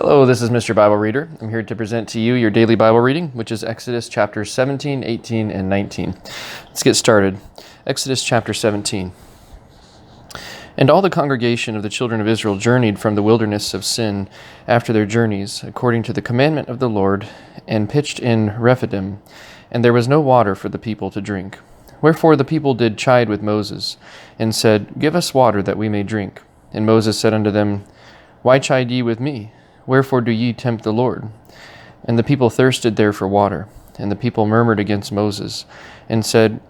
Hello, this is Mr. Bible Reader. I'm here to present to you your daily Bible reading, which is Exodus chapters 17, 18, and 19. Let's get started. Exodus chapter 17. And all the congregation of the children of Israel journeyed from the wilderness of Sin after their journeys, according to the commandment of the Lord, and pitched in Rephidim, and there was no water for the people to drink. Wherefore the people did chide with Moses, and said, Give us water that we may drink. And Moses said unto them, Why chide ye with me? Wherefore do ye tempt the Lord? And the people thirsted there for water. And the people murmured against Moses, and said,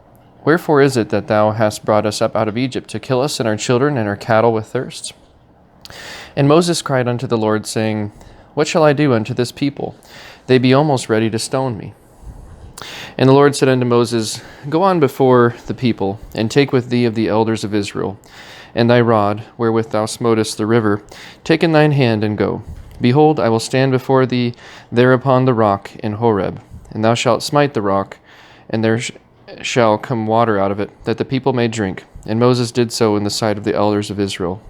Wherefore is it that thou hast brought us up out of Egypt to kill us and our children and our cattle with thirst? And Moses cried unto the Lord, saying, What shall I do unto this people? They be almost ready to stone me. And the Lord said unto Moses, Go on before the people, and take with thee of the elders of Israel, and thy rod, wherewith thou smotest the river, take in thine hand, and go. Behold, I will stand before thee there upon the rock in Horeb, and thou shalt smite the rock, and there shall come water out of it, that the people may drink. And Moses did so in the sight of the elders of Israel.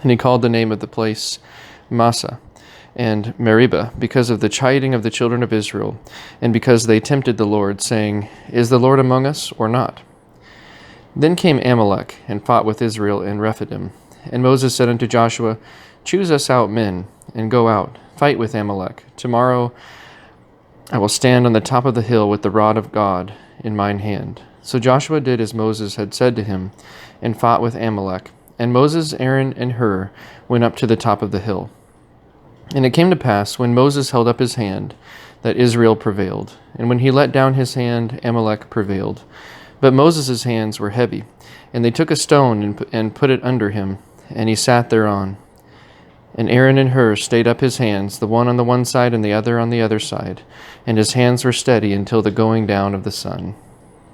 And he called the name of the place Massah and Meribah, because of the chiding of the children of Israel, and because they tempted the Lord, saying, Is the Lord among us, or not? Then came Amalek, and fought with Israel in Rephidim. And Moses said unto Joshua, Choose us out men, and go out, fight with Amalek. Tomorrow I will stand on the top of the hill with the rod of God in mine hand. So Joshua did as Moses had said to him, and fought with Amalek. And Moses, Aaron, and Hur went up to the top of the hill. And it came to pass, when Moses held up his hand, that Israel prevailed. And when he let down his hand, Amalek prevailed. But Moses' hands were heavy, and they took a stone and put it under him, and he sat thereon. And Aaron and Hur stayed up his hands, the one on the one side and the other on the other side, and his hands were steady until the going down of the sun.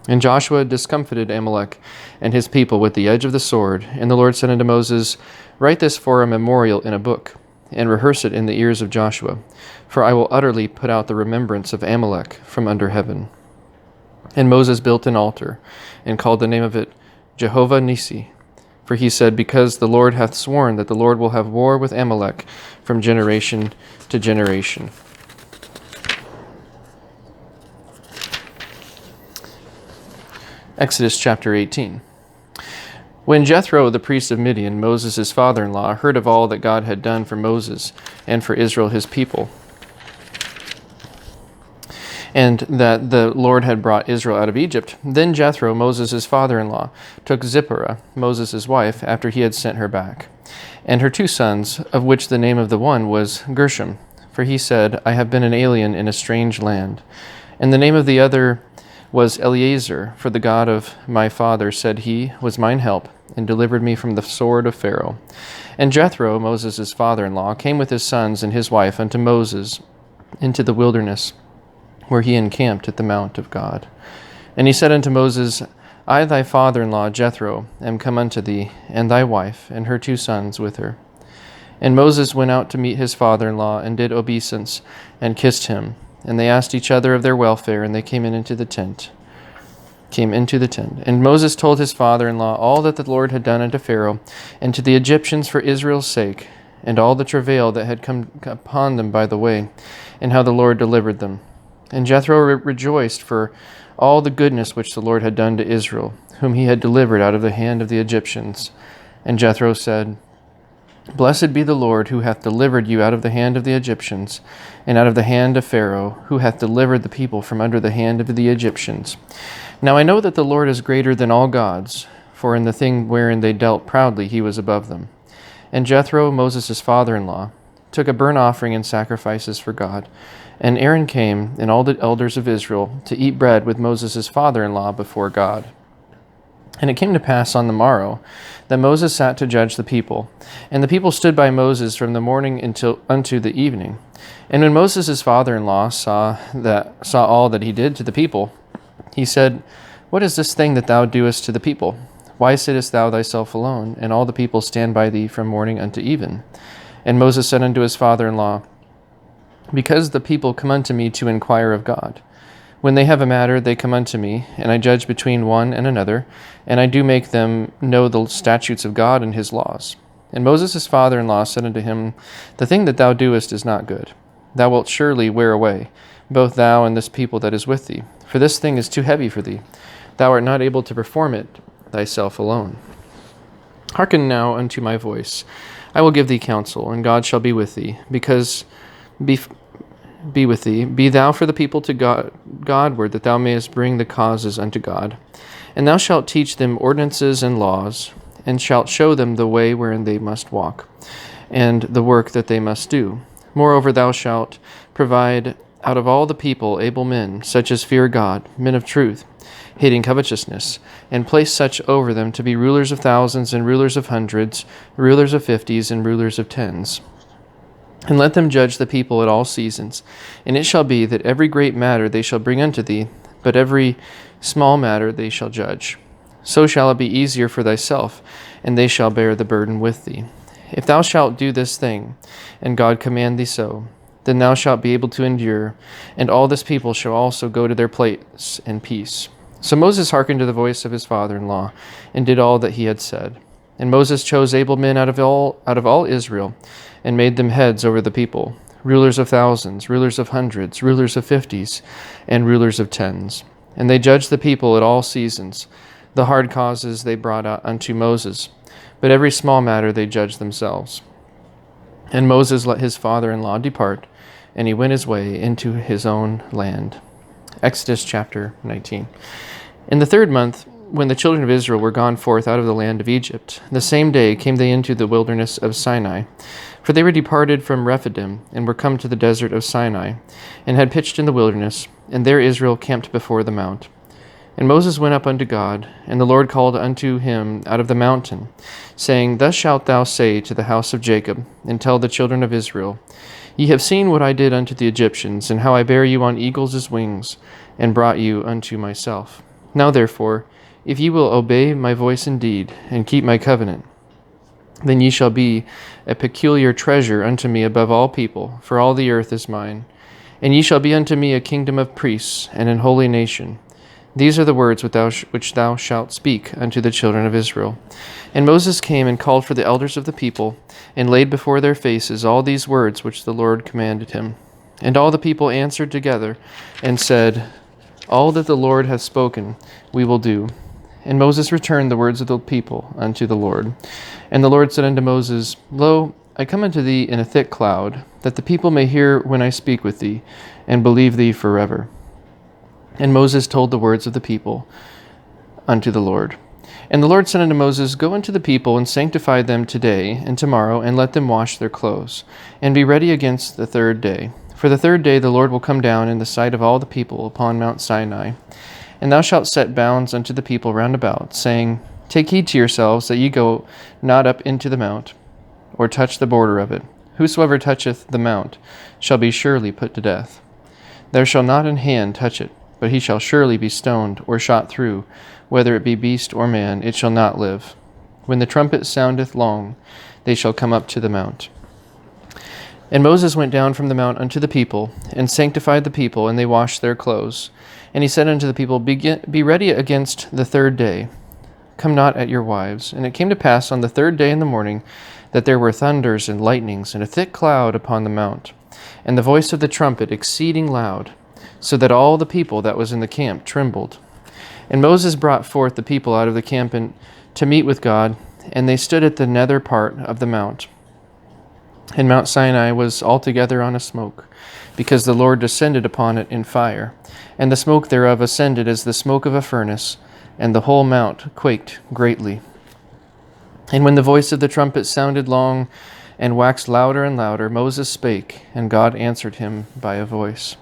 And Joshua discomfited Amalek and his people with the edge of the sword. And the Lord said unto Moses, Write this for a memorial in a book, and rehearse it in the ears of Joshua, for I will utterly put out the remembrance of Amalek from under heaven. And Moses built an altar, and called the name of it Jehovah Nissi. For he said, Because the Lord hath sworn that the Lord will have war with Amalek from generation to generation. Exodus chapter 18. When Jethro, the priest of Midian, Moses' father-in-law, heard of all that God had done for Moses and for Israel his people, and that the Lord had brought Israel out of Egypt, then Jethro, Moses' father-in-law, took Zipporah, Moses' wife, after he had sent her back, and her 2 sons, of which the name of the one was Gershom, for he said, I have been an alien in a strange land. And the name of the other was Eleazar, for the God of my father, said he, was mine help, and delivered me from the sword of Pharaoh. And Jethro, Moses' father-in-law, came with his sons and his wife unto Moses into the wilderness, where he encamped at the mount of God. And he said unto Moses, I, thy father-in-law Jethro, am come unto thee, and thy wife, and her 2 sons with her. And Moses went out to meet his father-in-law, and did obeisance, and kissed him. And they asked each other of their welfare, and they came into the tent. And Moses told his father-in-law all that the Lord had done unto Pharaoh, and to the Egyptians for Israel's sake, and all the travail that had come upon them by the way, and how the Lord delivered them. And Jethro rejoiced for all the goodness which the Lord had done to Israel, whom he had delivered out of the hand of the Egyptians. And Jethro said, Blessed be the Lord, who hath delivered you out of the hand of the Egyptians, and out of the hand of Pharaoh, who hath delivered the people from under the hand of the Egyptians. Now I know that the Lord is greater than all gods, for in the thing wherein they dealt proudly he was above them. And Jethro, Moses' father-in-law, took a burnt offering and sacrifices for God. And Aaron came, and all the elders of Israel, to eat bread with Moses' father-in-law before God. And it came to pass on the morrow that Moses sat to judge the people. And the people stood by Moses from the morning unto the evening. And when Moses' father-in-law saw all that he did to the people, he said, What is this thing that thou doest to the people? Why sittest thou thyself alone, and all the people stand by thee from morning unto even? And Moses said unto his father-in-law, Because the people come unto me to inquire of God. When they have a matter, they come unto me, and I judge between one and another, and I do make them know the statutes of God and his laws. And Moses his father-in-law said unto him, The thing that thou doest is not good. Thou wilt surely wear away, both thou and this people that is with thee. For this thing is too heavy for thee. Thou art not able to perform it thyself alone. Hearken now unto my voice. I will give thee counsel, and God shall be with thee. Be with thee. Be thou for the people to Godward, that thou mayest bring the causes unto God. And thou shalt teach them ordinances and laws, and shalt show them the way wherein they must walk, and the work that they must do. Moreover, thou shalt provide out of all the people able men, such as fear God, men of truth, hating covetousness, and place such over them to be rulers of thousands, and rulers of hundreds, rulers of fifties, and rulers of tens. And let them judge the people at all seasons. And it shall be that every great matter they shall bring unto thee, but every small matter they shall judge. So shall it be easier for thyself, and they shall bear the burden with thee. If thou shalt do this thing, and God command thee so, then thou shalt be able to endure, and all this people shall also go to their place in peace. So Moses hearkened to the voice of his father-in-law, and did all that he had said. And Moses chose able men out of all Israel, and made them heads over the people, rulers of thousands, rulers of hundreds, rulers of fifties, and rulers of tens. And they judged the people at all seasons. The hard causes they brought out unto Moses, but every small matter they judged themselves. And Moses let his father-in-law depart, and he went his way into his own land. Exodus chapter 19. In the 3rd month, when the children of Israel were gone forth out of the land of Egypt, the same day came they into the wilderness of Sinai. For they were departed from Rephidim, and were come to the desert of Sinai, and had pitched in the wilderness, and there Israel camped before the mount. And Moses went up unto God, and the Lord called unto him out of the mountain, saying, Thus shalt thou say to the house of Jacob, and tell the children of Israel, Ye have seen what I did unto the Egyptians, and how I bare you on eagles' wings, and brought you unto myself. Now therefore, if ye will obey my voice indeed, and keep my covenant, then ye shall be a peculiar treasure unto me above all people, for all the earth is mine. And ye shall be unto me a kingdom of priests, and an holy nation. These are the words which thou shalt speak unto the children of Israel. And Moses came and called for the elders of the people, and laid before their faces all these words which the Lord commanded him. And all the people answered together, and said, All that the Lord hath spoken we will do. And Moses returned the words of the people unto the Lord. And the Lord said unto Moses, Lo, I come unto thee in a thick cloud, that the people may hear when I speak with thee, and believe thee forever. And Moses told the words of the people unto the Lord. And the Lord said unto Moses, Go unto the people, and sanctify them today and tomorrow, and let them wash their clothes, and be ready against the 3rd day. For the 3rd day the Lord will come down in the sight of all the people upon Mount Sinai. And thou shalt set bounds unto the people round about, saying, Take heed to yourselves, that ye go not up into the mount, or touch the border of it. Whosoever toucheth the mount shall be surely put to death. There shall not an hand touch it, but he shall surely be stoned, or shot through, whether it be beast or man, it shall not live. When the trumpet soundeth long, they shall come up to the mount. And Moses went down from the mount unto the people, and sanctified the people, and they washed their clothes. And he said unto the people, Be ready against the 3rd day. Come not at your wives. And it came to pass on the 3rd day in the morning, that there were thunders and lightnings, and a thick cloud upon the mount, and the voice of the trumpet exceeding loud, so that all the people that was in the camp trembled. And Moses brought forth the people out of the camp to meet with God, and they stood at the nether part of the mount. And Mount Sinai was altogether on a smoke, because the Lord descended upon it in fire, and the smoke thereof ascended as the smoke of a furnace, and the whole mount quaked greatly. And when the voice of the trumpet sounded long, and waxed louder and louder, Moses spake, and God answered him by a voice.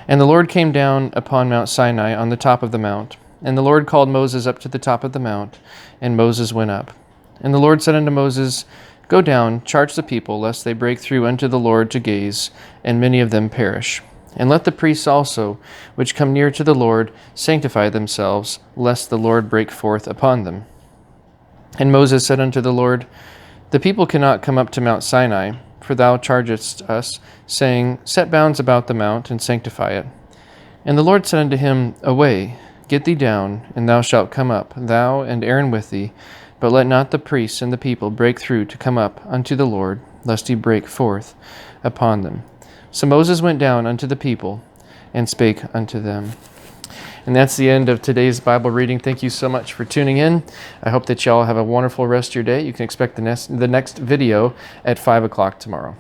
And the Lord came down upon Mount Sinai on the top of the mount. And the Lord called Moses up to the top of the mount, and Moses went up. And the Lord said unto Moses, Go down, charge the people, lest they break through unto the Lord to gaze, and many of them perish. And let the priests also, which come near to the Lord, sanctify themselves, lest the Lord break forth upon them. And Moses said unto the Lord, The people cannot come up to Mount Sinai, for thou chargest us, saying, Set bounds about the mount, and sanctify it. And the Lord said unto him, Away, get thee down, and thou shalt come up, thou and Aaron with thee, But let not the priests and the people break through to come up unto the Lord, lest he break forth upon them. So Moses went down unto the people and spake unto them. And that's the end of today's Bible reading. Thank you so much for tuning in. I hope that y'all have a wonderful rest of your day. You can expect the next video at 5 o'clock tomorrow.